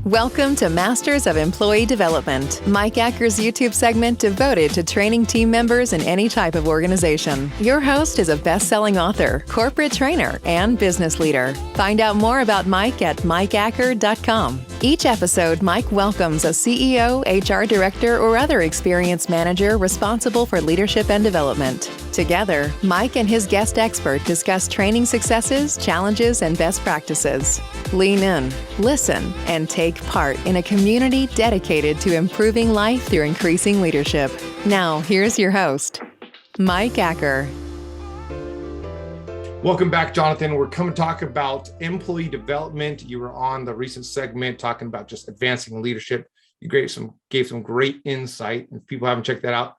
Welcome to Masters of Employee Development, Mike Acker's YouTube segment devoted to training team members in any type of organization. Your host is a best-selling author, corporate trainer, and business leader. Find out more about Mike at mikeacker.com. Each episode, Mike welcomes a CEO, HR director, or other experienced manager responsible for leadership and development. Together, Mike and his guest expert discuss training successes, challenges, and best practices. Lean in, listen, and take part in a community dedicated to improving life through increasing leadership. Now, here's your host, Mike Acker. Welcome back, Jonathan. We're coming to talk about employee development. You were on the recent segment talking about just advancing leadership. You gave some great insight. If people haven't checked that out,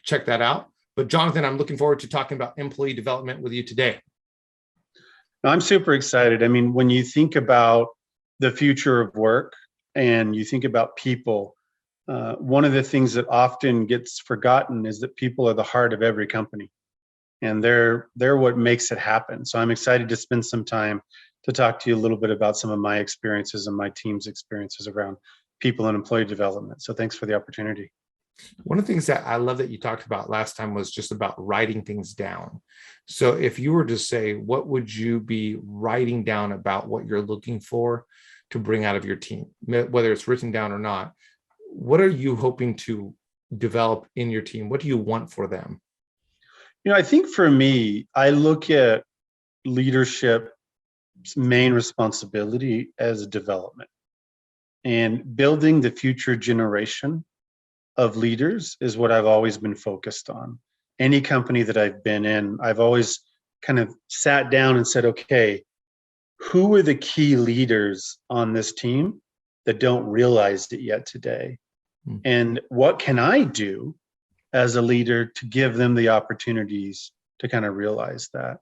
check that out. But Jonathan, I'm looking forward to talking about employee development with you today. I'm super excited. I mean, when you think about the future of work and you think about people, one of the things that often gets forgotten is that people are the heart of every company, and they're what makes it happen. So I'm excited to spend some time to talk to you a little bit about some of my experiences and my team's experiences around people and employee development. So thanks for the opportunity. One of the things that I love that you talked about last time was just about writing things down. So if you were to say, what would you be writing down about what you're looking for to bring out of your team, whether it's written down or not? What are you hoping to develop in your team? What do you want for them? You know, I think for me, I look at leadership's main responsibility as development, and building the future generation of leaders is what I've always been focused on. Any company that I've been in, I've always kind of sat down and said, okay, who are the key leaders on this team that don't realize it yet today? And what can I do as a leader to give them the opportunities to kind of realize that?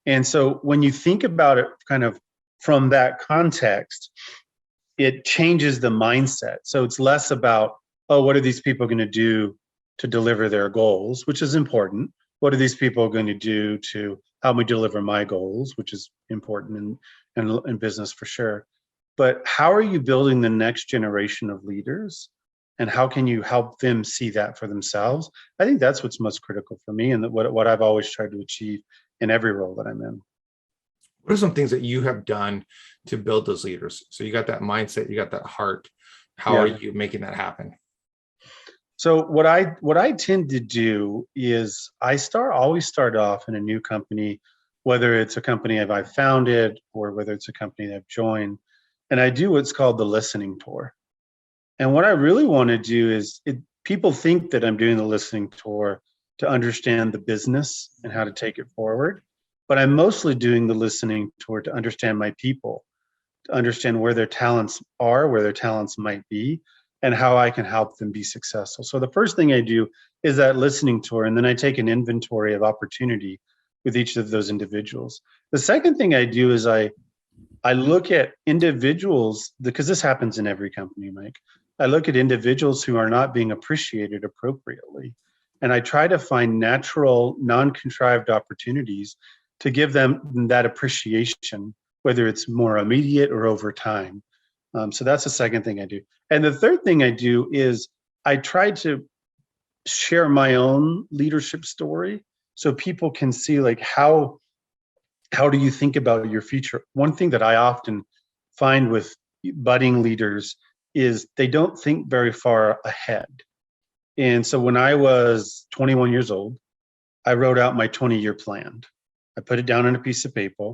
And so when you think about it kind of from that context, it changes the mindset. So it's less about, oh, what are these people going to do to deliver their goals, which is important. What are these people going to do to help me deliver my goals, which is important in business for sure. But how are you building the next generation of leaders? And how can you help them see that for themselves? I think that's what's most critical for me, and what I've always tried to achieve in every role that I'm in. What are some things that you have done to build those leaders? So you got that mindset, you got that heart. How are you making that happen? So what I tend to do is I always start off in a new company, whether it's a company I've founded or whether it's a company that I've joined, and I do what's called the listening tour. And what I really want to do is, people think that I'm doing the listening tour to understand the business and how to take it forward, but I'm mostly doing the listening tour to understand my people, to understand where their talents are, where their talents might be, and how I can help them be successful. So the first thing I do is that listening tour, and then I take an inventory of opportunity with each of those individuals. The second thing I do is I look at individuals, because this happens in every company, Mike. I look at individuals who are not being appreciated appropriately, and I try to find natural, non-contrived opportunities to give them that appreciation, whether it's more immediate or over time. So that's the second thing I do. And the third thing I do is I try to share my own leadership story so people can see, like, how do you think about your future? One thing that I often find with budding leaders is they don't think very far ahead. And so when I was 21 years old, I wrote out my 20-year plan. I put it down on a piece of paper.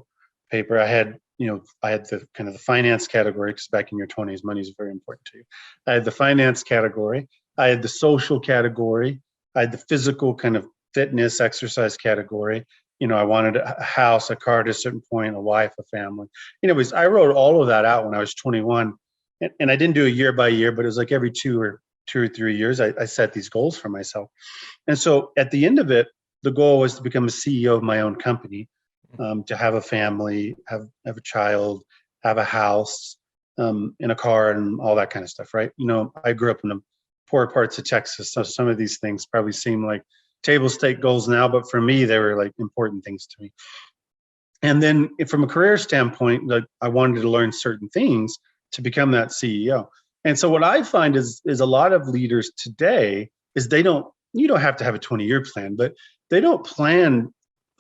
I had the kind of the finance category, because back in your 20s, money is very important to you. I had the finance category. I had the social category. I had the physical kind of fitness, exercise category. I wanted a house, a car at a certain point, a wife, a family. I wrote all of that out when I was 21, and I didn't do it year by year, but it was like every 2 or 3 years, I set these goals for myself. And so at the end of it, the goal was to become a CEO of my own company. To have a family, have a child, have a house, and a car, and all that kind of stuff, right? I grew up in the poor parts of Texas, so some of these things probably seem like table stake goals now, but for me, they were like important things to me. And then from a career standpoint, like, I wanted to learn certain things to become that CEO. And so what I find is a lot of leaders today is you don't have to have a 20-year plan, but they don't plan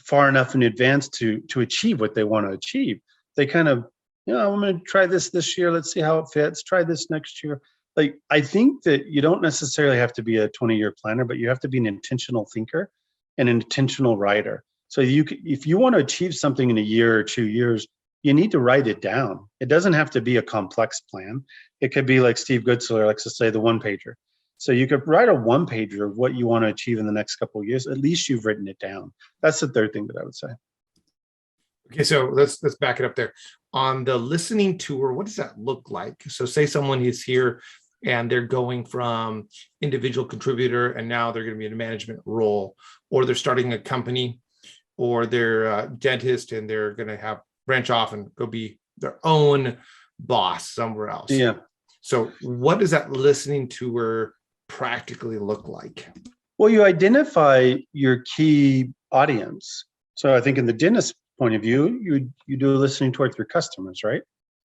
far enough in advance to achieve what they want to achieve. They kind of, I'm going to try this year. Let's see how it fits. Try this next year. Like, I think that you don't necessarily have to be a 20-year planner, but you have to be an intentional thinker and an intentional writer. So if you want to achieve something in a year or 2 years, you need to write it down. It doesn't have to be a complex plan. It could be like Steve Goodsler likes to say, the one pager. So you could write a one pager of what you want to achieve in the next couple of years. At least you've written it down. That's the third thing that I would say. Okay, so let's back it up there. On the listening tour, what does that look like? So say someone is here and they're going from individual contributor and now they're going to be in a management role, or they're starting a company, or they're a dentist and they're going to have branch off and go be their own boss somewhere else. Yeah. So what does that listening tour practically look like? Well, you identify your key audience. So I think in the dentist point of view, you do listening towards your customers, right?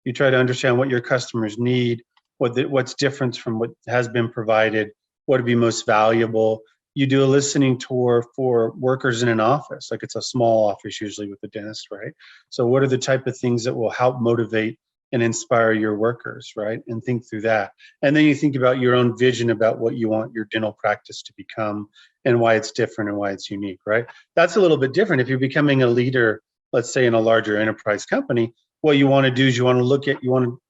You try to understand what your customers need, what's different from what has been provided, what would be most valuable. You do a listening tour for workers in an office, like it's a small office usually with the dentist, right? So what are the type of things that will help motivate and inspire your workers, right? And think through that. And then you think about your own vision about what you want your dental practice to become and why it's different and why it's unique, right? That's a little bit different. If you're becoming a leader, let's say in a larger enterprise company, what you want to do is you want to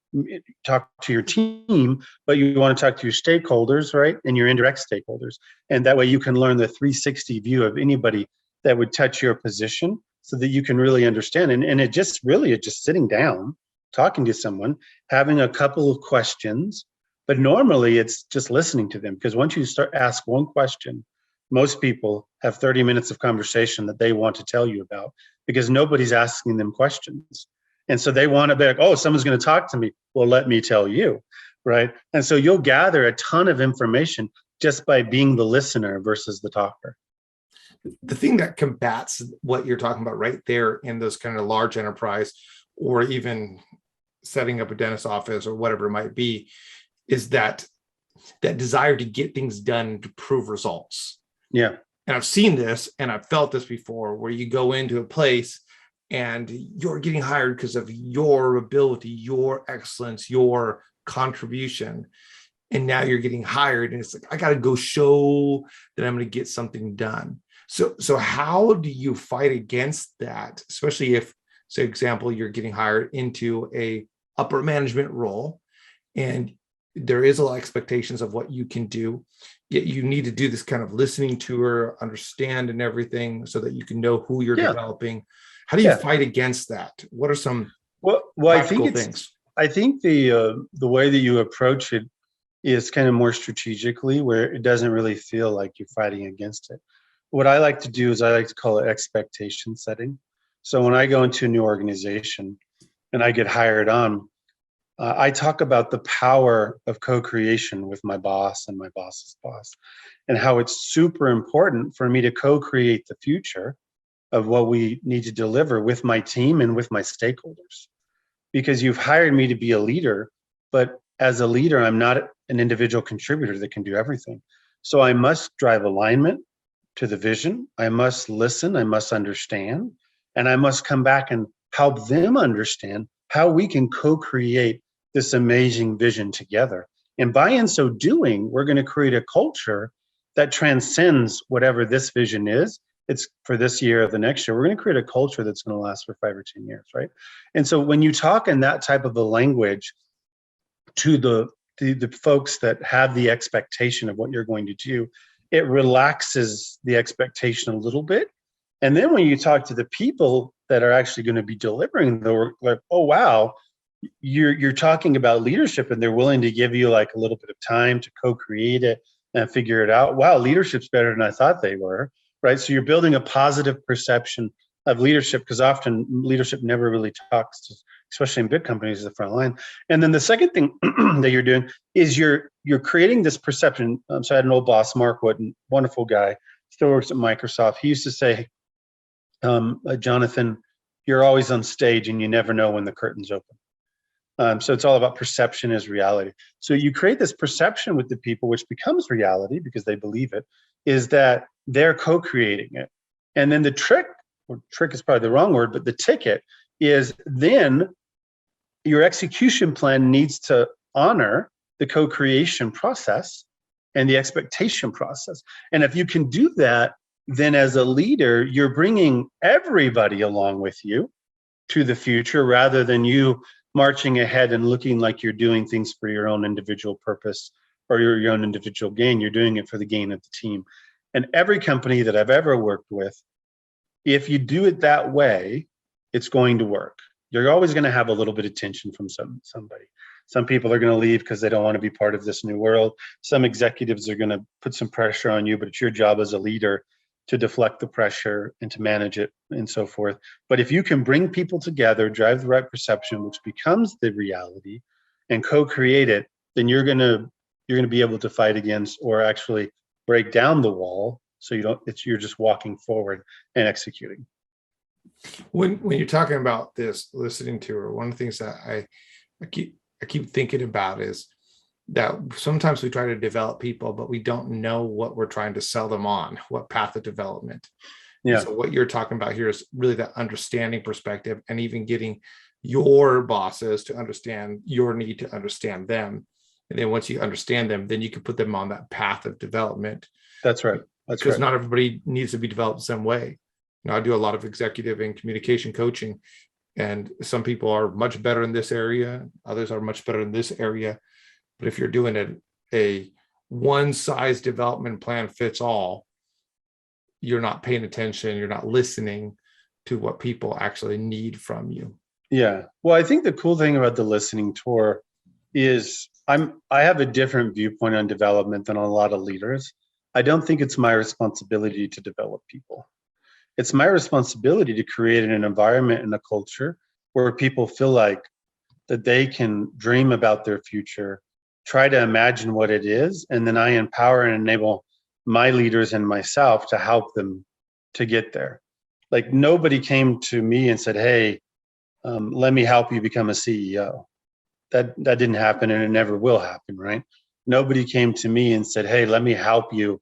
talk to your team, but you want to talk to your stakeholders, right? And your indirect stakeholders. And that way you can learn the 360 view of anybody that would touch your position so that you can really understand. And it's just sitting down, talking to someone, having a couple of questions, but normally it's just listening to them, because once you ask one question, most people have 30 minutes of conversation that they want to tell you about because nobody's asking them questions. And so they want to be like, oh, someone's going to talk to me. Well, let me tell you, right? And so you'll gather a ton of information just by being the listener versus the talker. The thing that combats what you're talking about right there in those kind of large enterprise, or even setting up a dentist office or whatever it might be, is that desire to get things done to prove results. Yeah. And I've seen this and I've felt this before, where you go into a place and you're getting hired because of your ability, your excellence, your contribution. And now you're getting hired and it's like, I got to go show that I'm going to get something done. So how do you fight against that? Especially if, say, example, you're getting hired into a upper management role and there is a lot of expectations of what you can do, yet you need to do this kind of listening tour, understand and everything so that you can know who you're developing. How do you fight against that? What are some practical things? I think the way that you approach it is kind of more strategically, where it doesn't really feel like you're fighting against it. What I like to do is I like to call it expectation setting. So when I go into a new organization and I get hired on, I talk about the power of co-creation with my boss and my boss's boss, and how it's super important for me to co-create the future of what we need to deliver with my team and with my stakeholders. Because you've hired me to be a leader, but as a leader, I'm not an individual contributor that can do everything. So I must drive alignment to the vision. I must listen, I must understand, and I must come back and help them understand how we can co-create this amazing vision together. And by in so doing, we're going to create a culture that transcends whatever this vision is. It's for this year or the next year. We're going to create a culture that's going to last for 5 or 10 years, right? And so when you talk in that type of a language to the folks that have the expectation of what you're going to do, it relaxes the expectation a little bit. And then when you talk to the people that are actually going to be delivering the work, like, oh, wow, you're talking about leadership and they're willing to give you like a little bit of time to co-create it and figure it out. Wow, leadership's better than I thought they were, right? So you're building a positive perception of leadership, because often leadership never really talks to, especially in big companies, the front line. And then the second thing that you're doing is you're creating this perception. So I had an old boss, Mark Wood, wonderful guy, still works at Microsoft. He used to say, Jonathan, you're always on stage and you never know when the curtain's open. So it's all about perception as reality. So you create this perception with the people, which becomes reality because they believe it, is that they're co-creating it. And then the trick, or trick is probably the wrong word, but the ticket is then your execution plan needs to honor the co-creation process and the expectation process. And if you can do that, then as a leader, you're bringing everybody along with you to the future rather than you marching ahead and looking like you're doing things for your own individual purpose or your own individual gain. You're doing it for the gain of the team. And every company that I've ever worked with, if you do it that way, it's going to work. You're always going to have a little bit of tension from somebody. Some people are going to leave because they don't want to be part of this new world. Some executives are going to put some pressure on you, but it's your job as a leader to deflect the pressure and to manage it and so forth. But if you can bring people together, drive the right perception, which becomes the reality, and co-create it, then you're going to be able to fight against or actually break down the wall. So you're just walking forward and executing. When you're talking about this listening tour, one of the things that I keep thinking about is that sometimes we try to develop people, but we don't know what we're trying to sell them on, what path of development. Yeah. So what you're talking about here is really that understanding perspective, and even getting your bosses to understand your need to understand them. And then once you understand them, then you can put them on that path of development. That's right. Because not everybody needs to be developed the same way. I do a lot of executive and communication coaching, and some people are much better in this area. Others are much better in this area. But if you're doing a one size development plan fits all, you're not paying attention. You're not listening to what people actually need from you. Yeah. Well, I think the cool thing about the listening tour is I have a different viewpoint on development than a lot of leaders. I don't think it's my responsibility to develop people. It's my responsibility to create an environment and a culture where people feel like that they can dream about their future, try to imagine what it is, and then I empower and enable my leaders and myself to help them to get there. Like nobody came to me and said, hey, let me help you become a CEO. That didn't happen, and it never will happen, right? Nobody came to me and said, hey, let me help you,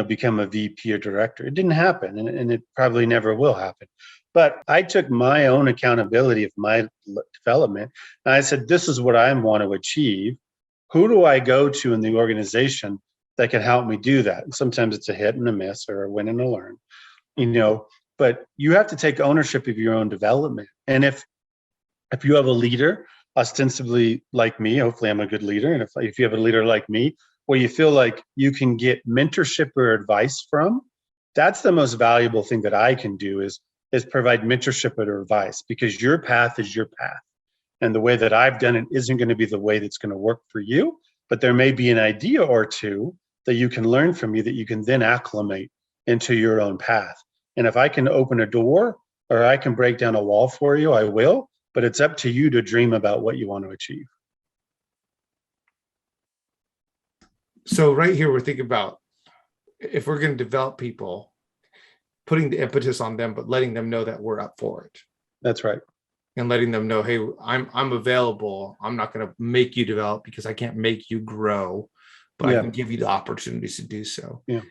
become a VP or director. It didn't happen, and it probably never will happen. But I took my own accountability of my development, and I said, this is what I want to achieve. Who do I go to in the organization that can help me do that? And sometimes it's a hit and a miss or a win and a learn, but you have to take ownership of your own development. And if you have a leader ostensibly like me, hopefully I'm a good leader. And if you have a leader like me, where you feel like you can get mentorship or advice from, that's the most valuable thing that I can do is provide mentorship or advice, because your path is your path. And the way that I've done it isn't going to be the way that's going to work for you, but there may be an idea or two that you can learn from me that you can then acclimate into your own path. And if I can open a door or I can break down a wall for you, I will, but it's up to you to dream about what you want to achieve. So right here, we're thinking about if we're going to develop people, putting the impetus on them, but letting them know that we're up for it. That's right. And letting them know, hey, I'm available. I'm not going to make you develop because I can't make you grow, but I can give you the opportunities to do so. Yeah.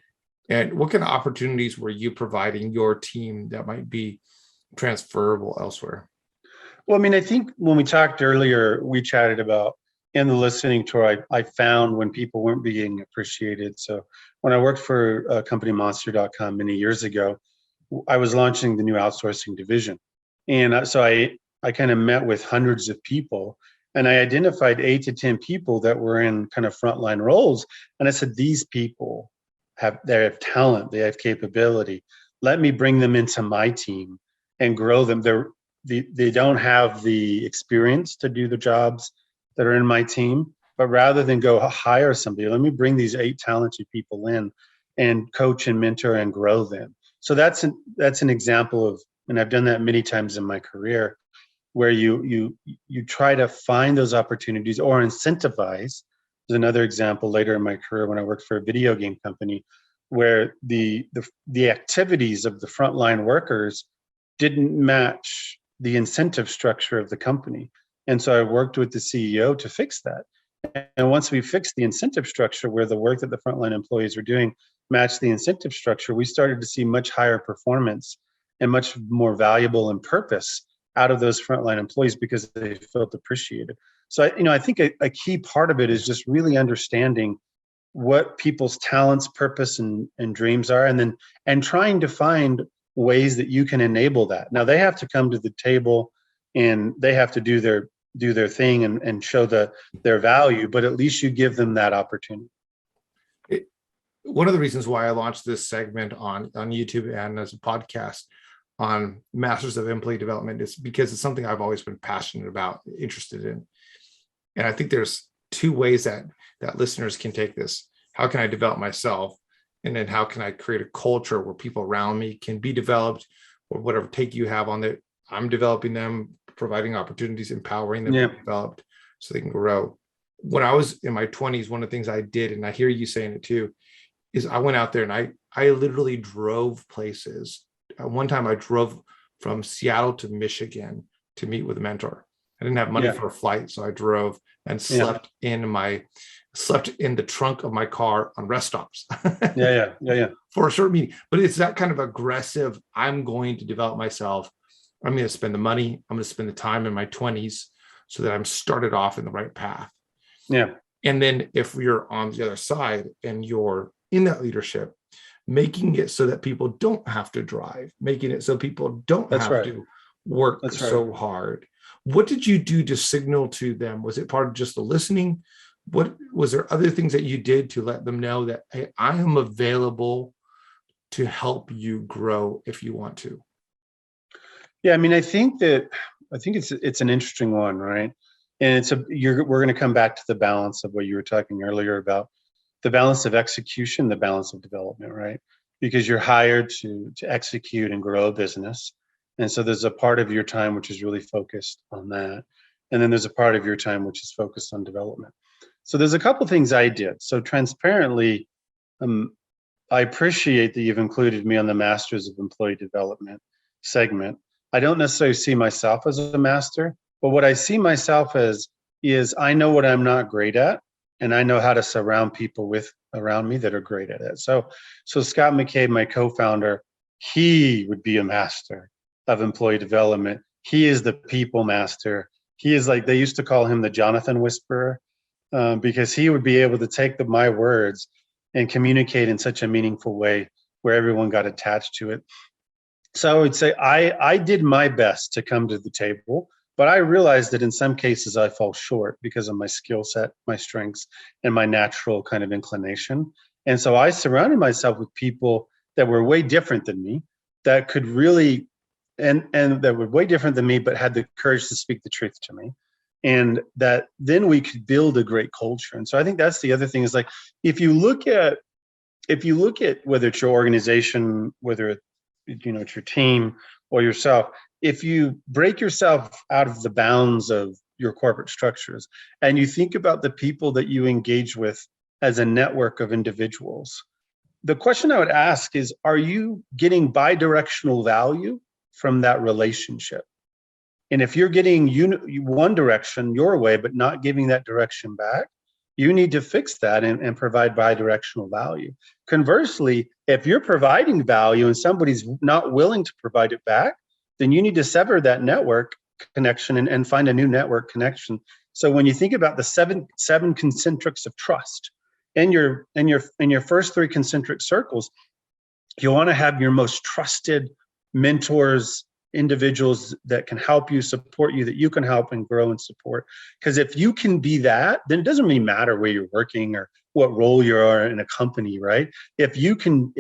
And what kind of opportunities were you providing your team that might be transferable elsewhere? Well, I mean, I think when we talked earlier, we chatted about in the listening tour, I found when people weren't being appreciated. So when I worked for a company, monster.com, many years ago, I was launching the new outsourcing division. And so I kind of met with hundreds of people, and I identified 8 to 10 people that were in kind of frontline roles. And I said, these people they have talent, they have capability. Let me bring them into my team and grow them. They don't have the experience to do the jobs that are in my team, but rather than go hire somebody, let me bring these 8 talented people in and coach and mentor and grow them. So that's an example of, and I've done that many times in my career, where you try to find those opportunities or incentivize. There's another example later in my career when I worked for a video game company, where the activities of the frontline workers didn't match the incentive structure of the company. And so I worked with the CEO to fix that. And once we fixed the incentive structure where the work that the frontline employees were doing matched the incentive structure, we started to see much higher performance and much more valuable and purpose out of those frontline employees because they felt appreciated. So, I think a key part of it is just really understanding what people's talents, purpose, and dreams are, and trying to find ways that you can enable that. Now they have to come to the table and they have to do their thing and show their value, but at least you give them that opportunity. One of the reasons why I launched this segment on YouTube and as a podcast on Masters of Employee Development is because it's something I've always been passionate about, interested in. And I think there's two ways that listeners can take this. How can I develop myself? And then how can I create a culture where people around me can be developed, or whatever take you have on it? I'm developing them, providing opportunities, empowering them to be developed so they can grow. When I was in my 20s, one of the things I did, and I hear you saying it too, is I went out there and I literally drove places. One time I drove from Seattle to Michigan to meet with a mentor. I didn't have money for a flight, so I drove and slept in the trunk of my car on rest stops. For a short meeting. But it's that kind of aggressive, I'm going to develop myself. I'm going to spend the money. I'm going to spend the time in my 20s so that I'm started off in the right path. Yeah. And then if you're on the other side and you're in that leadership, making it so that people don't have to drive, making it so people don't have to work so hard. What did you do to signal to them? Was it part of just the listening? What was there other things that you did to let them know that, hey, I am available to help you grow if you want to? Yeah, I mean, I think it's an interesting one, right? And we're going to come back to the balance of what you were talking earlier about, the balance of execution, the balance of development, right? Because you're hired to execute and grow a business. And so there's a part of your time which is really focused on that. And then there's a part of your time which is focused on development. So there's a couple things I did. So transparently, I appreciate that you've included me on the Masters of Employee Development segment. I don't necessarily see myself as a master, but what I see myself as is I know what I'm not great at, and I know how to surround people around me that are great at it. So Scott McCabe, my co-founder, he would be a master of employee development. He is the people master. He is like, they used to call him the Jonathan Whisperer, because he would be able to take my words and communicate in such a meaningful way where everyone got attached to it. So I would say I did my best to come to the table, but I realized that in some cases I fall short because of my skill set, my strengths, and my natural kind of inclination. And so I surrounded myself with people that were way different than me, that could really, and that were way different than me, but had the courage to speak the truth to me. And that then we could build a great culture. And so I think that's the other thing is, like, if you look at whether it's your organization, whether it's your team or yourself, if you break yourself out of the bounds of your corporate structures and you think about the people that you engage with as a network of individuals, the question I would ask is, are you getting bidirectional value from that relationship? And if you're getting one direction your way, but not giving that direction back, you need to fix that and provide bidirectional value. Conversely, if you're providing value and somebody's not willing to provide it back, then you need to sever that network connection and find a new network connection. So when you think about the seven concentrics of trust, in your first three concentric circles, you want to have your most trusted mentors, individuals that can help you, support you, that you can help and grow and support. Because if you can be that, then it doesn't really matter where you're working or what role you are in a company, right? If you can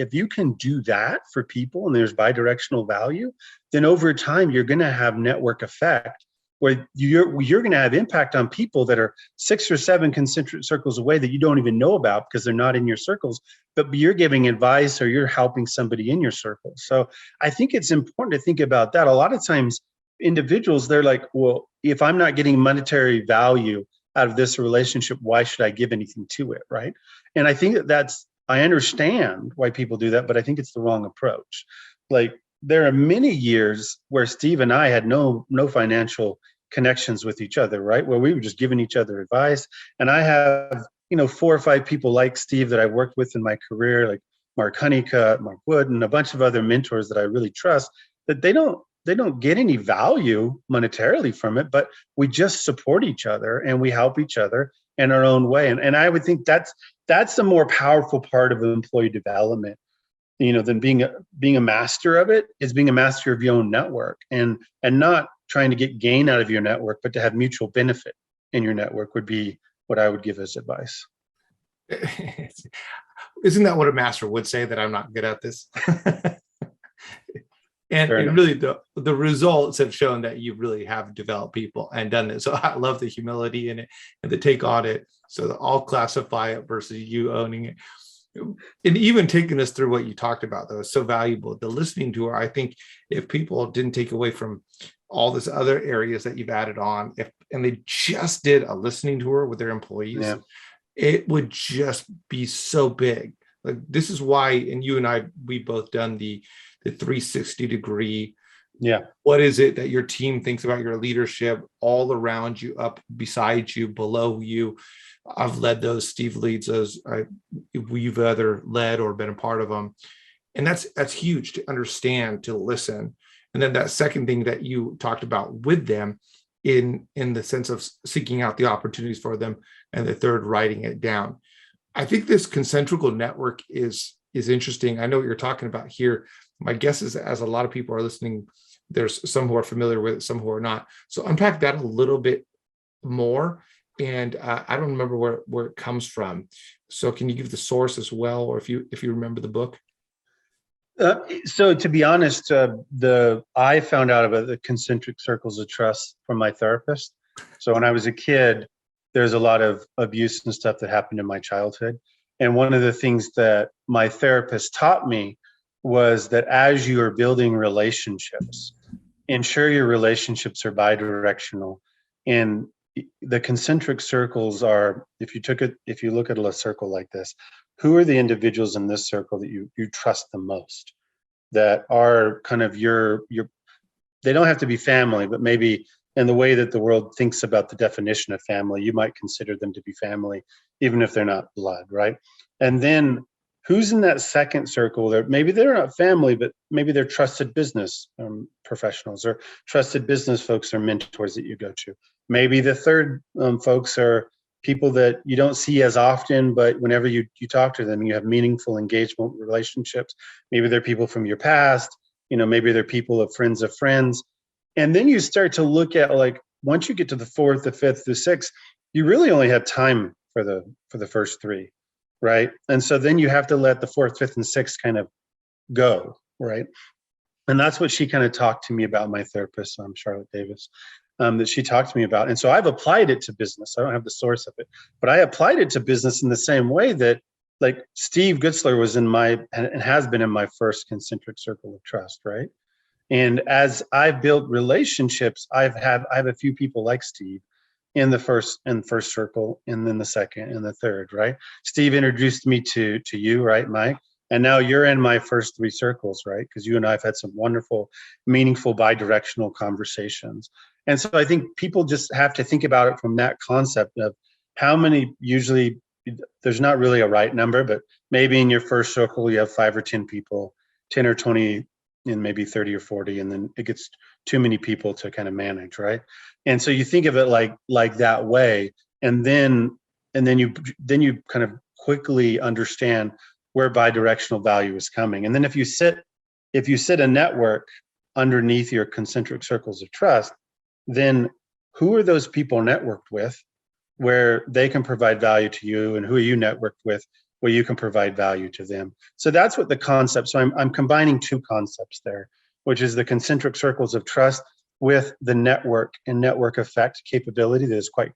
do that for people and there's bidirectional value, then over time you're going to have network effect where you're going to have impact on people that are 6 or 7 concentric circles away that you don't even know about because they're not in your circles, but you're giving advice or you're helping somebody in your circle. So I think it's important to think about that. A lot of times individuals, they're like, well, if I'm not getting monetary value out of this relationship, why should I give anything to it, right? And I think I understand why people do that, but I think it's the wrong approach. Like, there are many years where Steve and I had no financial connections with each other, right? Where we were just giving each other advice. And I have, 4 or 5 people like Steve that I worked with in my career, like Mark Honeycutt, Mark Wood, and a bunch of other mentors that I really trust, that they don't get any value monetarily from it, but we just support each other and we help each other in our own way. And I would think that's the more powerful part of employee development, than being a master of it, is being a master of your own network, and not trying to get gain out of your network, but to have mutual benefit in your network would be what I would give as advice. Isn't that what a master would say, that I'm not good at this? And Fair enough. really the results have shown that you really have developed people and done it. So I love the humility in it and the take on it. So that I'll classify it versus you owning it. And even taking us through what you talked about, though, is so valuable. The listening tour, I think if people didn't take away from all this other areas that you've added on, and they just did a listening tour with their employees, it would just be so big. Like, this is why, and you and I, we both done the 360 degree. Yeah. What is it that your team thinks about your leadership, all around you, up beside you, below you? I've led those. Steve leads those. We've either led or been a part of them. And that's huge to understand, to listen. And then that second thing that you talked about with them in the sense of seeking out the opportunities for them. And the third, writing it down. I think this concentric network is interesting. I know what you're talking about here. My guess is, as a lot of people are listening, there's some who are familiar with it, some who are not. So unpack that a little bit more. And I don't remember where it comes from. So can you give the source as well, or if you remember the book? So to be honest, I found out about the concentric circles of trust from my therapist. So when I was a kid, there's a lot of abuse and stuff that happened in my childhood. And one of the things that my therapist taught me was that as you are building relationships, ensure your relationships are bidirectional. And the concentric circles are, if you look at a circle like this, who are the individuals in this circle that you trust the most, that are kind of your they don't have to be family, but maybe in the way that the world thinks about the definition of family, you might consider them to be family, even if they're not blood, right? And then who's in that second circle? Maybe they're not family, but maybe they're trusted business professionals, or trusted business folks, or mentors that you go to. Maybe the third folks are people that you don't see as often, but whenever you talk to them, you have meaningful engagement relationships. Maybe they're people from your past, maybe they're people of friends. And then you start to look at, like, once you get to the fourth, the fifth, the sixth, you really only have time for the first three, right? And so then you have to let the fourth, fifth, and sixth kind of go, right? And that's what she kind of talked to me about, my therapist, Charlotte Davis, that she talked to me about. And so I've applied it to business. I don't have the source of it, but I applied it to business in the same way that, like, Steve Gutzler was and has been in my first concentric circle of trust, right? And as I've built relationships, I have a few people like Steve in the first circle, and then the second and the third, right? Steve introduced me to you, right, Mike? And now you're in my first three circles, right? Because you and I have had some wonderful, meaningful, bidirectional conversations. And so I think people just have to think about it from that concept of how many, usually there's not really a right number, but maybe in your first circle, you have 5 or 10 people, 10 or 20, and maybe 30 or 40, and then it gets too many people to kind of manage, right? And so you think of it like that way, and then you kind of quickly understand where bidirectional value is coming. And then if you sit a network underneath your concentric circles of trust, then who are those people networked with where they can provide value to you, and who are you networked with where you can provide value to them? So that's what the concept. So I'm combining two concepts there, which is the concentric circles of trust with the network and network effect capability that is quite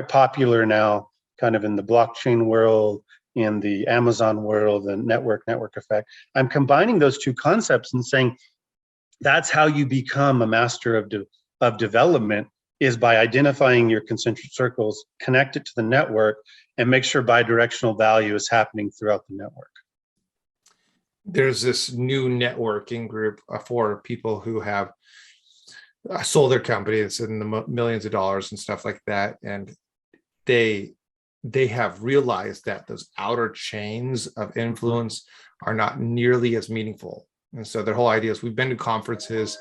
popular now, kind of in the blockchain world, in the Amazon world, the network effect. I'm combining those two concepts and saying that's how you become a master of development, is by identifying your concentric circles, connect it to the network, and make sure bidirectional value is happening throughout the network. There's this new networking group for people who have sold their company. It's in the millions of dollars and stuff like that. And they have realized that those outer chains of influence are not nearly as meaningful. And so their whole idea is we've been to conferences,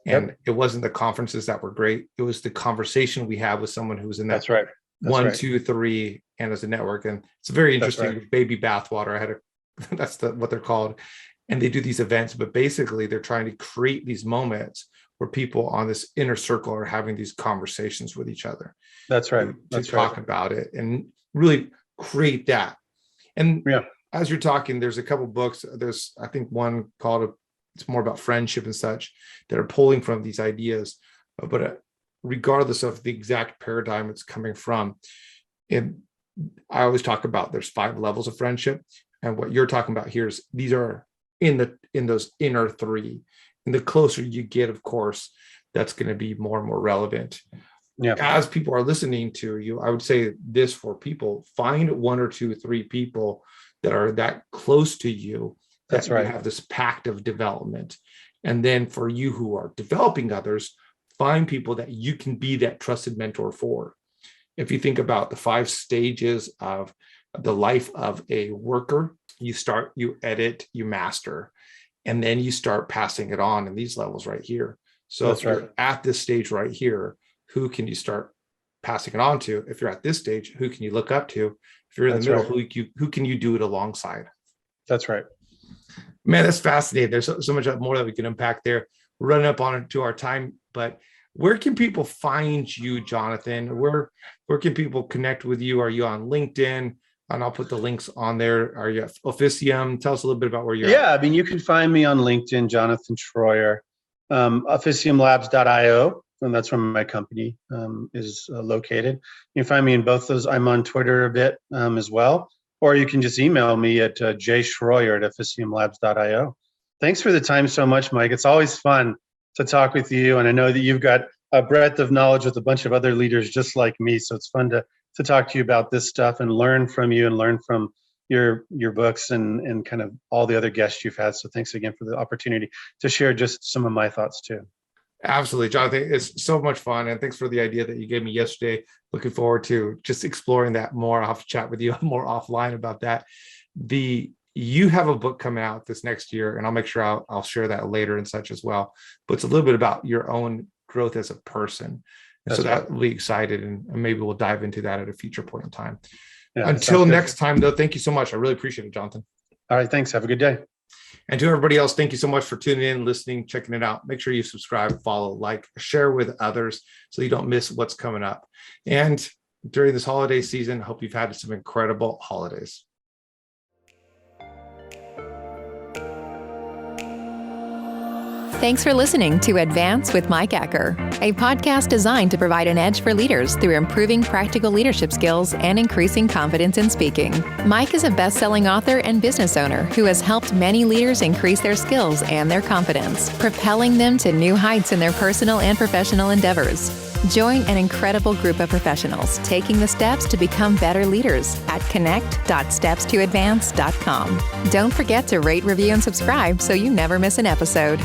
and it wasn't the conferences that were great. It was the conversation we had with someone who was in that That's right. one, two, three, and as a network. And it's very interesting. Baby bathwater. That's what they're called. And they do these events, but basically they're trying to create these moments where people on this inner circle are having these conversations with each other. That's right. To talk about it and really create that. And as you're talking, there's a couple books. There's, I think, one called it's more about friendship and such that are pulling from these ideas. But regardless of the exact paradigm it's coming from, I always talk about there's 5 levels of friendship. And what you're talking about here is these are in those inner 3. And the closer you get, of course, that's going to be more and more relevant. Yeah. As people are listening to you, I would say this for people: find 1 or 2, 3 people that are that close to you. That's right. You have this pact of development. And then for you who are developing others, find people that you can be that trusted mentor for. If you think about the 5 stages of the life of a worker, you start, you edit, you master, and then you start passing it on in these levels right here. So if you're at this stage right here, who can you start passing it on to? If you're at this stage, who can you look up to? If you're in the middle, who can you do it alongside? That's right. Man, that's fascinating. There's so much more that we can unpack there. We're running up on to our time, but where can people find you, Jonathan? Where can people connect with you? Are you on LinkedIn? And I'll put the links on there. Are you at Officium? Tell us a little bit about where you're at. Yeah, I mean, you can find me on LinkedIn, Jonathan Shroyer, officiumlabs.io, and that's where my company is located. You can find me in both those. I'm on Twitter a bit as well, or you can just email me at jshroyer@officiumlabs.io. Thanks for the time so much, Mike. It's always fun to talk with you, and I know that you've got a breadth of knowledge with a bunch of other leaders just like me, so it's fun to talk to you about this stuff and learn from you and learn from your books and kind of all the other guests you've had. So thanks again for the opportunity to share just some of my thoughts too. Absolutely, Jonathan. It's so much fun. And thanks for the idea that you gave me yesterday. Looking forward to just exploring that more. I'll have to chat with you more offline about that. You have a book coming out this next year, and I'll make sure I'll share that later and such as well. But it's a little bit about your own growth as a person. And so that will be excited, and maybe we'll dive into that at a future point in time. Yeah, until next time, though, thank you so much. I really appreciate it, Jonathan. All right, thanks. Have a good day. And to everybody else, thank you so much for tuning in, listening, checking it out. Make sure you subscribe, follow, like, share with others so you don't miss what's coming up. And during this holiday season, I hope you've had some incredible holidays. Thanks for listening to Advance with Mike Acker, a podcast designed to provide an edge for leaders through improving practical leadership skills and increasing confidence in speaking. Mike is a best-selling author and business owner who has helped many leaders increase their skills and their confidence, propelling them to new heights in their personal and professional endeavors. Join an incredible group of professionals taking the steps to become better leaders at connect.stepstoadvance.com. Don't forget to rate, review, and subscribe so you never miss an episode.